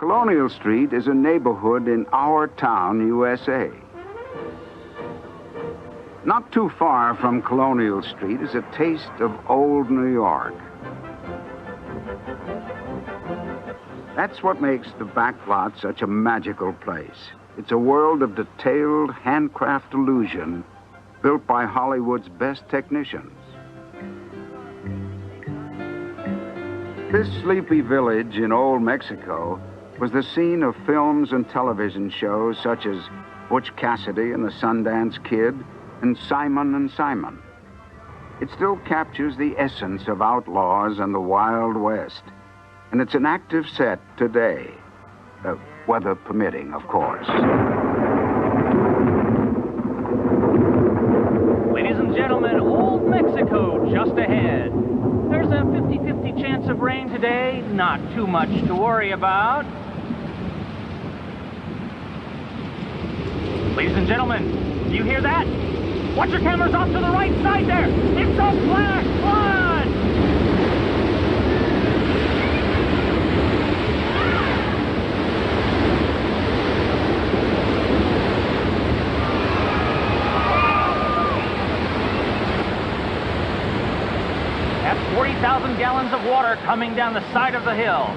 Colonial Street is a neighborhood in our town, USA. Not too far from Colonial Street is a taste of old New York. That's what makes the back lot such a magical place. It's a world of detailed handcraft illusion built by Hollywood's best technicians. This sleepy village in Old Mexico was the scene of films and television shows such as Butch Cassidy and the Sundance Kid and Simon and Simon. It still captures the essence of outlaws and the Wild West, and it's an active set today, weather permitting, of course. Ladies and gentlemen, Old Mexico just ahead. There's a 50-50 chance of rain today, not too much to worry about. Ladies and gentlemen, do you hear that? Watch your cameras off to the right side there. It's a flash flood! That's 40,000 gallons of water coming down the side of the hill.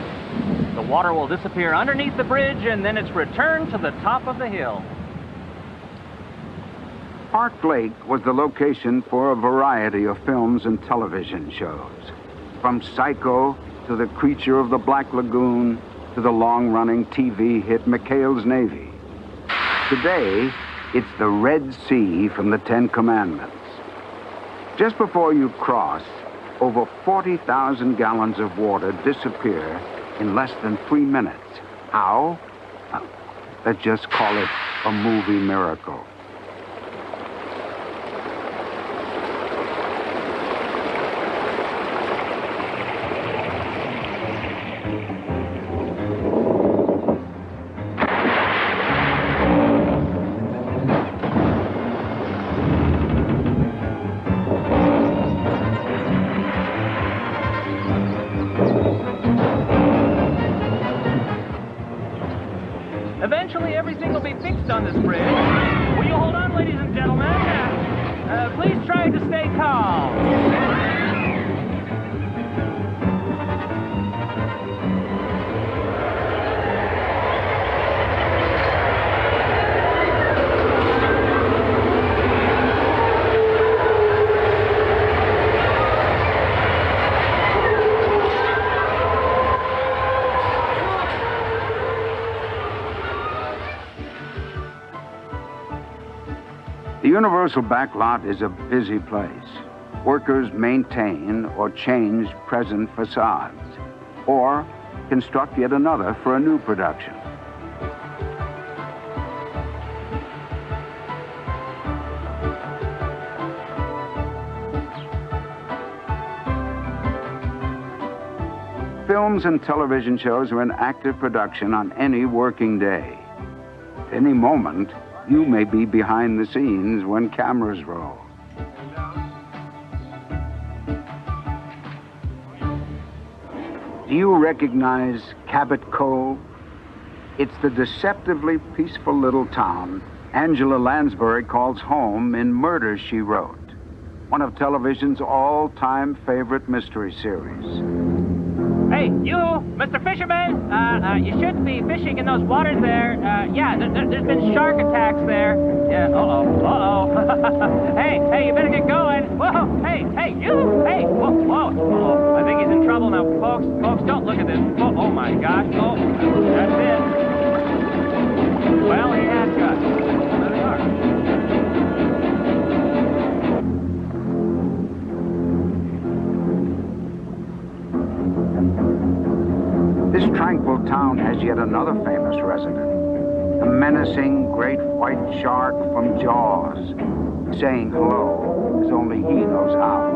The water will disappear underneath the bridge, and then it's returned to the top of the hill. Park Lake was the location for a variety of films and television shows, from Psycho to The Creature of the Black Lagoon to the long-running TV hit McHale's Navy. Today, it's the Red Sea from the Ten Commandments. Just before you cross, over 40,000 gallons of water disappear in less than 3 minutes. How? Let's just call it a movie miracle. Eventually, everything will be fixed on this bridge. Will you hold on, ladies and gentlemen? Please try to stay calm. The Universal Backlot is a busy place. Workers maintain or change present facades, or construct yet another for a new production. Films and television shows are in active production on any working day. At any moment, you may be behind the scenes when cameras roll. Do you recognize Cabot Cove? It's the deceptively peaceful little town Angela Lansbury calls home in Murder, She Wrote, one of television's all-time favorite mystery series. Hey, you, Mr. Fisherman, you shouldn't be fishing in those waters there. Yeah, there's been shark attacks there. Yeah, uh-oh. Hey, you better get going. Whoa, hey, you, hey, whoa. I think he's in trouble now, folks, don't look at this. Oh my gosh, that's it. Well, he has got. There they are. This tranquil town has yet another famous resident, the menacing great white shark from Jaws, saying hello as only he knows how.